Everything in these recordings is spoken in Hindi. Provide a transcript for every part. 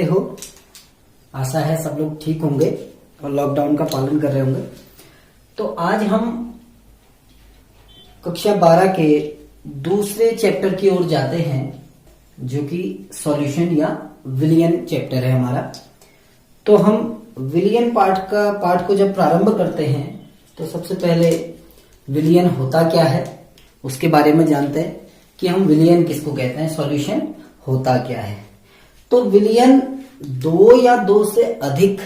कैसे हो? आशा है सब लोग ठीक होंगे और लॉकडाउन का पालन कर रहे होंगे। तो आज हम कक्षा 12 के दूसरे चैप्टर की ओर जाते हैं, जो कि सॉल्यूशन या विलियन चैप्टर है हमारा। तो हम विलियन पार्ट को जब प्रारंभ करते हैं तो सबसे पहले विलियन होता क्या है उसके बारे में जानते हैं कि हम विलियन किसको कहते हैं, सॉल्यूशन होता क्या है। तो विलियन दो या दो से अधिक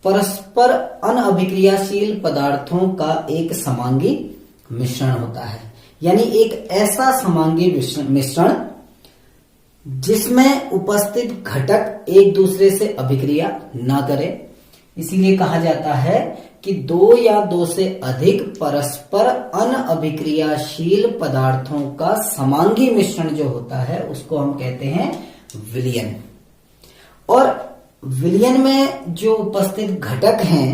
परस्पर अनअभिक्रियाशील पदार्थों का एक समांगी मिश्रण होता है, यानी एक ऐसा समांगी मिश्रण जिसमें उपस्थित घटक एक दूसरे से अभिक्रिया ना करे। इसीलिए कहा जाता है कि दो या दो से अधिक परस्पर अनअभिक्रियाशील पदार्थों का समांगी मिश्रण जो होता है उसको हम कहते हैं विलियन। और विलियन में जो उपस्थित घटक हैं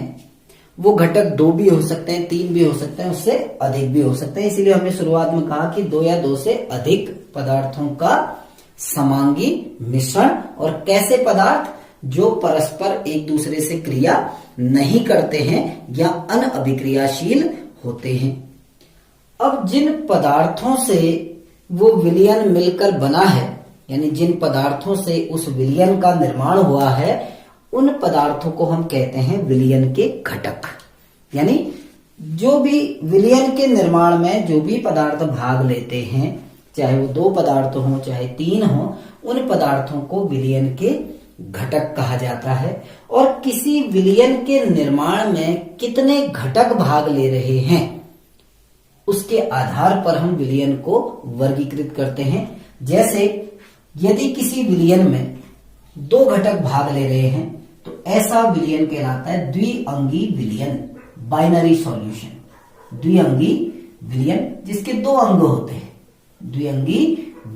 वो घटक दो भी हो सकते हैं, तीन भी हो सकते हैं, उससे अधिक भी हो सकते हैं। इसीलिए हमने शुरुआत में कहा कि दो या दो से अधिक पदार्थों का समांगी मिश्रण। और कैसे पदार्थ? जो परस्पर एक दूसरे से क्रिया नहीं करते हैं या अनअभिक्रियाशील होते हैं। अब जिन पदार्थों से वो विलियन मिलकर बना है, यानी जिन पदार्थों से उस विलियन का निर्माण हुआ है, उन पदार्थों को हम कहते हैं विलियन के घटक। यानी जो भी विलियन के निर्माण में जो भी पदार्थ भाग लेते हैं, चाहे वो दो पदार्थ हो चाहे तीन हो, उन पदार्थों को विलियन के घटक कहा जाता है। और किसी विलियन के निर्माण में कितने घटक भाग ले रहे हैं उसके आधार पर हम विलियन को वर्गीकृत करते हैं। जैसे यदि किसी विलियन में दो घटक भाग ले रहे हैं तो ऐसा विलियन कहलाता है द्विअंगी विलियन, बाइनरी सॉल्यूशन। द्विअंगी विलियन जिसके दो अंग होते हैं, द्विअंगी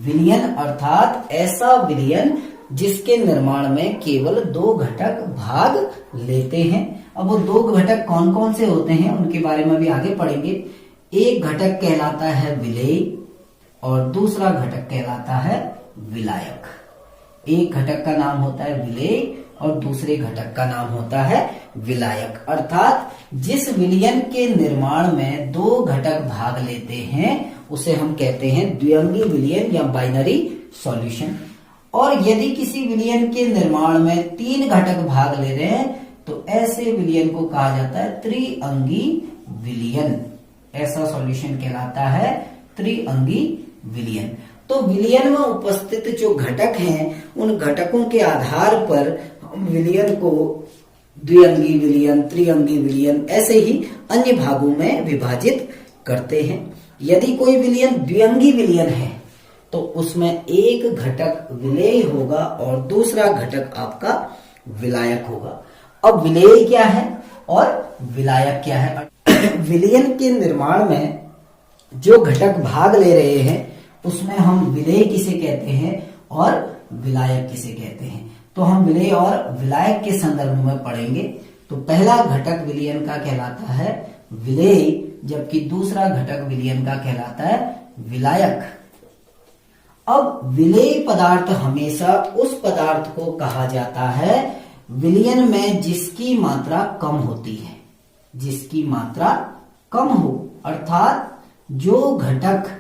विलियन अर्थात ऐसा विलियन जिसके निर्माण में केवल दो घटक भाग लेते हैं। अब वो दो घटक कौन कौन से होते हैं उनके बारे में भी आगे पढ़ेंगे। एक घटक कहलाता है विलेय और दूसरा घटक कहलाता है विलायक। एक घटक का नाम होता है विलेय और दूसरे घटक का नाम होता है विलायक। अर्थात जिस विलियन के निर्माण में दो घटक भाग लेते हैं उसे हम कहते हैं द्विअंगी विलियन या बाइनरी सॉल्यूशन। और यदि किसी विलियन के निर्माण में तीन घटक भाग ले रहे हैं तो ऐसे विलियन को कहा जाता है त्रिअंगी विलियन। ऐसा सॉल्यूशन कहलाता है त्रिअंगी विलियन। तो विलियन में उपस्थित जो घटक हैं उन घटकों के आधार पर हम विलियन को द्विअंगी विलियन, त्रिअंगी विलियन, ऐसे ही अन्य भागों में विभाजित करते हैं। यदि कोई विलियन द्विअंगी विलियन है तो उसमें एक घटक विलेय होगा और दूसरा घटक आपका विलायक होगा। अब विलेय क्या है और विलायक क्या है? विलियन के निर्माण में जो घटक भाग ले रहे हैं उसमें हम विलेय किसे कहते हैं और विलायक किसे कहते हैं। तो हम विलेय और विलायक के संदर्भ में पढ़ेंगे। तो पहला घटक विलियन का कहलाता है विलेय, जबकि दूसरा घटक विलियन का कहलाता है विलायक। अब विलेय पदार्थ हमेशा उस पदार्थ को कहा जाता है विलियन में जिसकी मात्रा कम होती है, जिसकी मात्रा कम हो। अर्थात जो घटक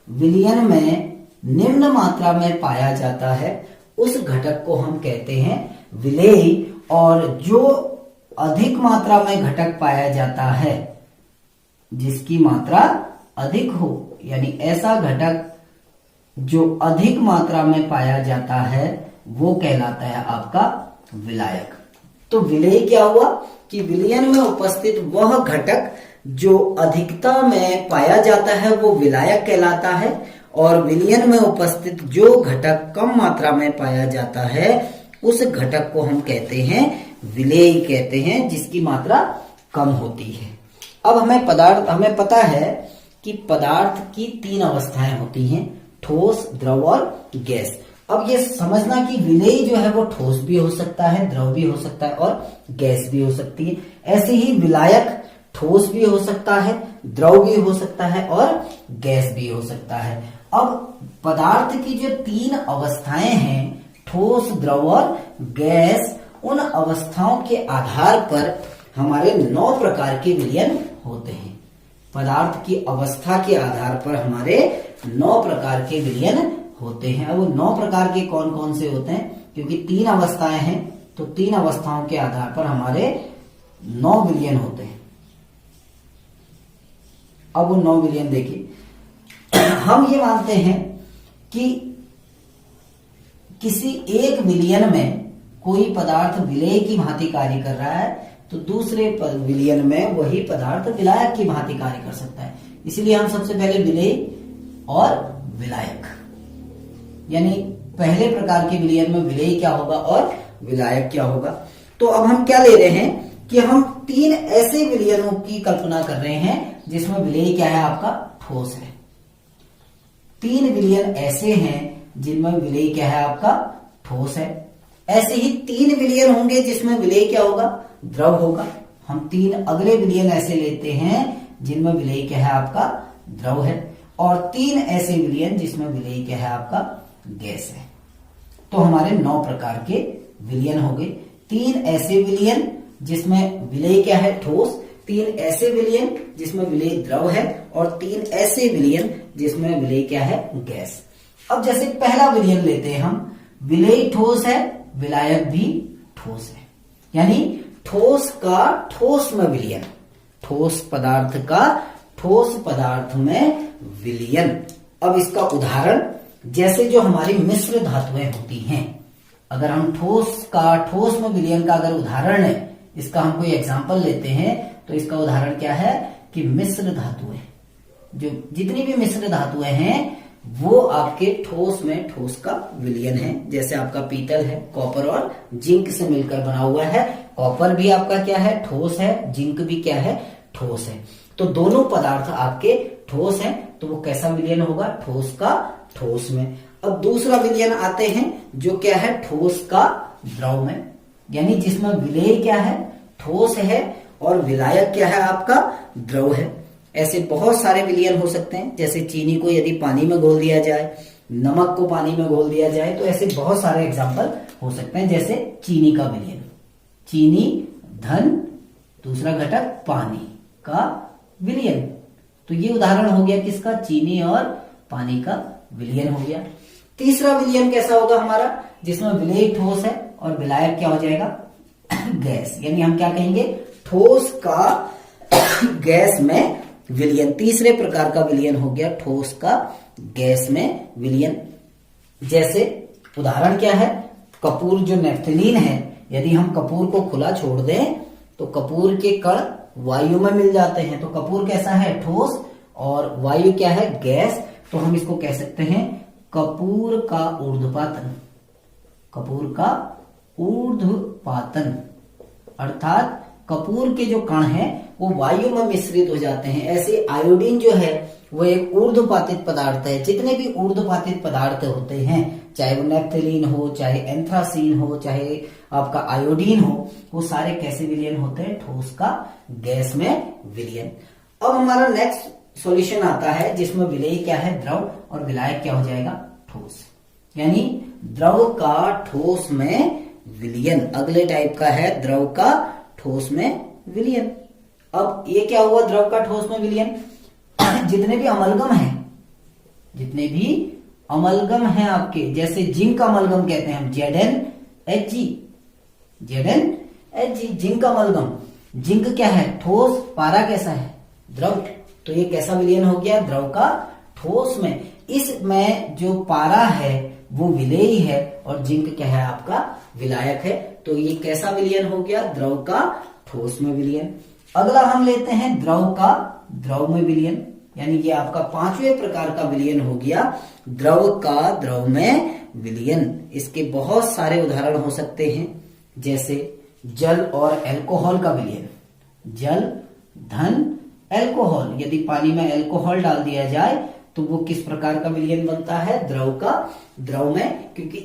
विलियन में निम्न मात्रा में पाया जाता है उस घटक को हम कहते हैं विलेय। और जो अधिक मात्रा में घटक पाया जाता है जिसकी मात्रा अधिक हो, यानी ऐसा घटक जो अधिक मात्रा में पाया जाता है वो कहलाता है आपका विलायक। तो विलेय क्या हुआ कि विलियन में उपस्थित वह घटक जो अधिकता में पाया जाता है वो विलायक कहलाता है, और विलियन में उपस्थित जो घटक कम मात्रा में पाया जाता है उस घटक को हम कहते हैं विलेय कहते हैं, जिसकी मात्रा कम होती है। अब हमें पता है कि पदार्थ की तीन अवस्थाएं होती हैं, ठोस, द्रव और गैस। अब ये समझना कि विलेय जो है वो ठोस भी हो सकता है, द्रव भी हो सकता है और गैस भी हो सकती है। ऐसे ही विलायक ठोस भी हो सकता है, द्रव भी हो सकता है और गैस भी हो सकता है। अब पदार्थ की जो तीन अवस्थाएं हैं, ठोस, द्रव और गैस, उन अवस्थाओं के आधार पर हमारे 9 प्रकार के विलयन होते हैं। पदार्थ की अवस्था के आधार पर हमारे 9 प्रकार के विलयन होते हैं। अब वो 9 प्रकार के कौन कौन से होते हैं, क्योंकि 3 अवस्थाएं हैं तो 3 अवस्थाओं के आधार पर हमारे 9 विलयन होते हैं। अब वो 9 विलयन देखिए, हम ये मानते हैं कि किसी एक विलयन में कोई पदार्थ विलेय की भांति कार्य कर रहा है तो दूसरे विलयन में वही पदार्थ विलायक की भांति कार्य कर सकता है। इसीलिए हम सबसे पहले विलेय और विलायक, यानी पहले प्रकार के विलयन में विलेय क्या होगा और विलायक क्या होगा। तो अब हम क्या ले रहे हैं कि हम 3 ऐसे विलयनों की कल्पना कर रहे हैं जिसमें विलेय क्या है, आपका ठोस है। 3 विलयन ऐसे हैं जिनमें विलेय क्या है, आपका ठोस है। ऐसे ही 3 विलयन होंगे जिसमें विलेय क्या होगा, द्रव होगा। हम 3 अगले विलयन ऐसे लेते हैं जिनमें विलेय क्या है, आपका द्रव है। और 3 ऐसे विलयन जिसमें विलेय क्या है, आपका गैस है। तो हमारे 9 प्रकार के विलयन हो गए। 3 ऐसे विलयन जिसमें विलेय क्या है, ठोस, 3 ऐसे विलयन जिसमें विलेय द्रव है, और 3 ऐसे विलयन जिसमें विलेय क्या है, गैस। अब जैसे पहला विलयन लेते हैं हम, विलेय ठोस है, विलायक भी ठोस है, यानी ठोस का ठोस में विलयन, ठोस पदार्थ का ठोस पदार्थ में विलयन। अब इसका उदाहरण, जैसे जो हमारी मिश्र धातुएं होती हैं, अगर हम ठोस का ठोस में विलयन का अगर उदाहरण है, इसका हम कोई एग्जांपल लेते हैं तो इसका उदाहरण क्या है कि मिश्र धातुएं, जो जितनी भी मिश्र धातुएं हैं वो आपके ठोस में ठोस का विलयन है। जैसे आपका पीतल है, कॉपर और जिंक से मिलकर बना हुआ है। कॉपर भी आपका क्या है, ठोस है, जिंक भी क्या है, ठोस है। तो दोनों पदार्थ आपके ठोस हैं, तो वो कैसा विलयन होगा, ठोस का ठोस में। अब दूसरा विलयन आते हैं जो क्या है, ठोस का द्रव में, यानी जिसमें विलेय क्या है, ठोस है, और विलायक क्या है, आपका द्रव है। ऐसे बहुत सारे विलयन हो सकते हैं। जैसे चीनी को यदि पानी में घोल दिया जाए, नमक को पानी में घोल दिया जाए, तो ऐसे बहुत सारे एग्जाम्पल हो सकते हैं। जैसे चीनी का विलयन, चीनी धन, दूसरा घटक पानी का विलयन। तो ये उदाहरण हो गया किसका, चीनी और पानी का विलयन हो गया। तीसरा विलयन कैसा होगा हमारा, जिसमें विलेय ठोस है और विलायक क्या हो जाएगा, गैस, यानी हम क्या कहेंगे, ठोस का गैस में विलयन। तीसरे प्रकार का विलयन हो गया ठोस का गैस में विलयन। जैसे उदाहरण क्या है, कपूर जो नेफ्थलीन है, यदि हम कपूर को खुला छोड़ दें तो कपूर के कण वायु में मिल जाते हैं। तो कपूर कैसा है, ठोस, और वायु क्या है, गैस। तो हम इसको कह सकते हैं कपूर का ऊर्ध्वपातन, कपूर का ऊर्ध्वपातन, अर्थात कपूर के जो कण हैं वो वायु में मिश्रित हो जाते हैं। ऐसे आयोडीन जो है वो एक ऊर्ध्वपातित पदार्थ है। जितने भी ऊर्ध्वपातित पदार्थ होते हैं, चाहे वो नेफ्थलीन हो, चाहे एंथ्रासीन हो, चाहे आपका आयोडीन हो, वो सारे कैसे विलयन होते हैं, ठोस का गैस में विलयन। अब हमारा नेक्स्ट सॉल्यूशन आता है जिसमें विलेय क्या है, द्रव, और विलायक क्या हो जाएगा, ठोस, यानी द्रव का ठोस में विलयन। अगले टाइप का है द्रव का ठोस में विलयन। अब ये क्या हुआ, द्रव का ठोस में विलयन। जितने भी अमलगम हैं, जितने भी अमलगम हैं आपके, जैसे जिंक अमलगम कहते हैं हम, ZnHg, ZnHg, zinc amalgam. Zinc क्या है, ठोस, पारा कैसा है, द्रव। तो ये कैसा विलयन हो गया, द्रव का ठोस में। इसमें जो पारा है वो विलेय है और जिंक क्या है, आपका विलायक है। तो ये कैसा विलयन हो गया, द्रव का ठोस में विलयन। अगला हम लेते हैं द्रव का द्रव में विलयन, यानी ये आपका 5वें प्रकार का विलयन हो गया, द्रव का द्रव में विलयन। इसके बहुत सारे उदाहरण हो सकते हैं, जैसे जल और अल्कोहल का विलयन। जल धन अल्कोहल, यदि पानी में अल्कोहल डाल दिया जाए तो वो किस प्रकार का विलयन बनता है, द्रव का द्रव में, क्योंकि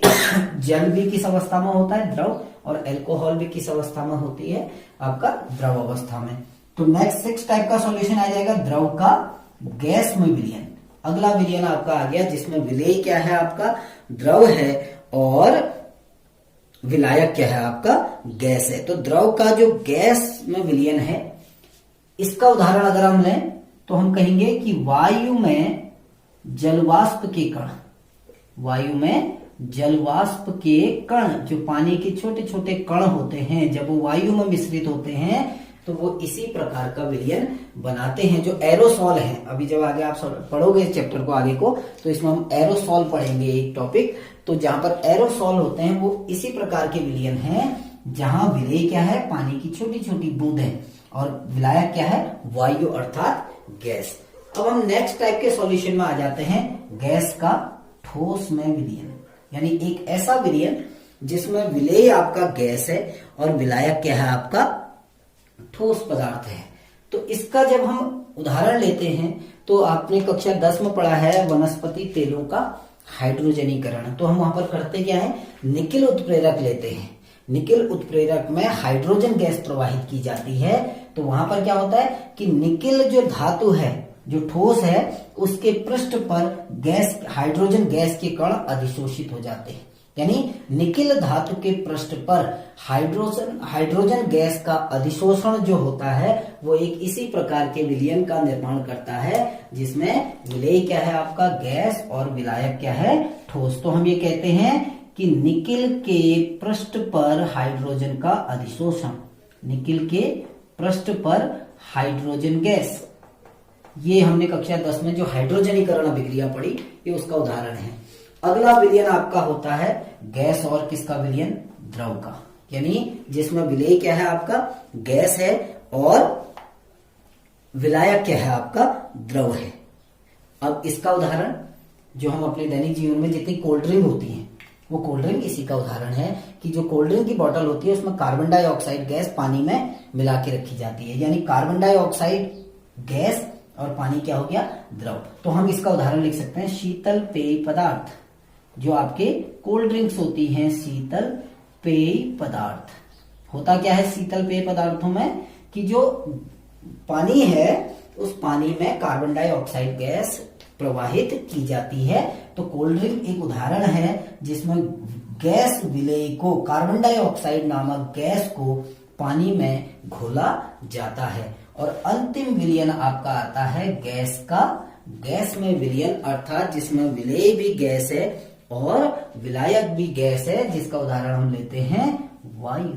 जल भी किस अवस्था में होता है, द्रव, और अल्कोहल भी किस अवस्था में होती है, आपका द्रव अवस्था में। तो नेक्स्ट 6 टाइप का सॉल्यूशन आ जाएगा द्रव का गैस में विलयन। अगला विलयन आपका आ गया जिसमें विलेय क्या है, आपका द्रव है और विलायक क्या है आपका, गैस है। तो द्रव का जो गैस में विलयन है, इसका उदाहरण अगर हम लें तो हम कहेंगे कि वायु में जलवाष्प के कण, वायु में जलवाष्प के कण, जो पानी के छोटे छोटे कण होते हैं, जब वो वायु में मिश्रित होते हैं तो वो इसी प्रकार का विलयन बनाते हैं। जो एरोसॉल है, अभी जब आगे आप पढ़ोगे इस चैप्टर को आगे को, तो इसमें हम एरोसॉल पढ़ेंगे एक टॉपिक। तो जहां पर एरोसॉल होते हैं वो इसी प्रकार के विलयन हैं, जहां विलेय क्या है, पानी की छोटी छोटी बूंदें, और विलायक क्या है, वायु अर्थात गैस। अब हम नेक्स्ट टाइप के सॉल्यूशन में आ जाते हैं, गैस का ठोस में विलयन, यानी एक ऐसा विलयन जिसमें विलेय आपका गैस है और विलायक क्या है आपका ठोस पदार्थ है। तो इसका जब हम उदाहरण लेते हैं तो आपने कक्षा 10 में पढ़ा है वनस्पति तेलों का हाइड्रोजनीकरण। तो हम वहां पर करते क्या है, निकिल उत्प्रेरक लेते हैं, निकिल उत्प्रेरक में हाइड्रोजन गैस प्रवाहित की जाती है। तो वहां पर क्या होता है कि निकिल जो धातु है, जो ठोस है, उसके पृष्ठ पर गैस, हाइड्रोजन गैस के कण अधिशोषित हो जाते हैं। यानी निकिल धातु के पृष्ठ पर हाइड्रोजन गैस का अधिशोषण जो होता है वो एक इसी प्रकार के विलयन का निर्माण करता है, जिसमें विलेय क्या है आपका गैस और विलायक क्या है ठोस। तो हम ये कहते हैं कि निकिल के पृष्ठ पर हाइड्रोजन का अधिशोषण, निकिल के पृष्ठ पर हाइड्रोजन गैस, ये हमने कक्षा 10 में जो हाइड्रोजनीकरण अभिक्रिया पढ़ी, ये उसका उदाहरण है। अगला विलयन आपका होता है गैस और किसका विलयन, द्रव का, यानी जिसमें विलेय क्या है आपका गैस है और विलायक क्या है आपका द्रव है। अब इसका उदाहरण जो हम अपने दैनिक जीवन में जितनी कोल्ड ड्रिंक होती है, वो कोल्ड ड्रिंक इसी का उदाहरण है कि जो कोल्ड ड्रिंक की बोतल होती है उसमें कार्बन डाइऑक्साइड गैस पानी में मिला के रखी जाती है, यानी कार्बन डाइऑक्साइड गैस और पानी क्या हो गया द्रव। तो हम इसका उदाहरण लिख सकते हैं शीतल पेय पदार्थ, जो आपके कोल्ड ड्रिंक्स होती हैं, शीतल पेय पदार्थ। होता क्या है शीतल पेय पदार्थों में कि जो पानी है उस पानी में कार्बन डाइऑक्साइड गैस प्रवाहित की जाती है। तो कोल्ड ड्रिंक एक उदाहरण है जिसमें गैस विलेय को, कार्बन डाइऑक्साइड नामक गैस को पानी में घोला जाता है। और अंतिम विलयन आपका आता है गैस का, गैस में विलयन अर्थात जिसमें विलेय भी गैस है और विलायक भी गैस है, जिसका उदाहरण हम लेते हैं वायु।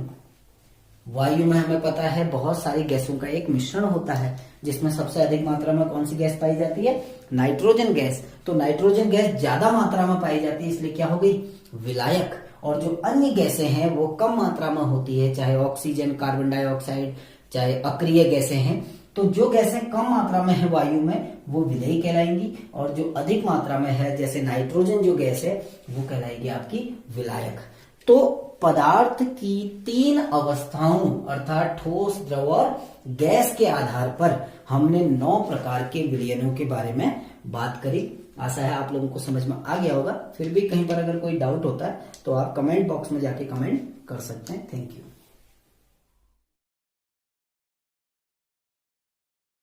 वायु में हमें पता है बहुत सारी गैसों का एक मिश्रण होता है, जिसमें सबसे अधिक मात्रा में कौन सी गैस पाई जाती है, नाइट्रोजन गैस। तो नाइट्रोजन गैस ज्यादा मात्रा में पाई जाती है, इसलिए क्या हो गई विलायक। और जो अन्य गैसें हैं वो कम मात्रा में होती है, चाहे ऑक्सीजन, कार्बन डाइऑक्साइड, चाहे अक्रिय गैसें हैं। तो जो गैसें कम मात्रा में है वायु में वो विलेय कहलाएंगी, और जो अधिक मात्रा में है जैसे नाइट्रोजन जो गैस है वो कहलाएगी आपकी विलायक। तो पदार्थ की 3 अवस्थाओं अर्थात ठोस, द्रव और गैस के आधार पर हमने 9 प्रकार के विलयनों के बारे में बात करी। आशा है आप लोगों को समझ में आ गया होगा। फिर भी कहीं पर अगर कोई डाउट होता है तो आप कमेंट बॉक्स में जाके कमेंट कर सकते हैं। Thank you.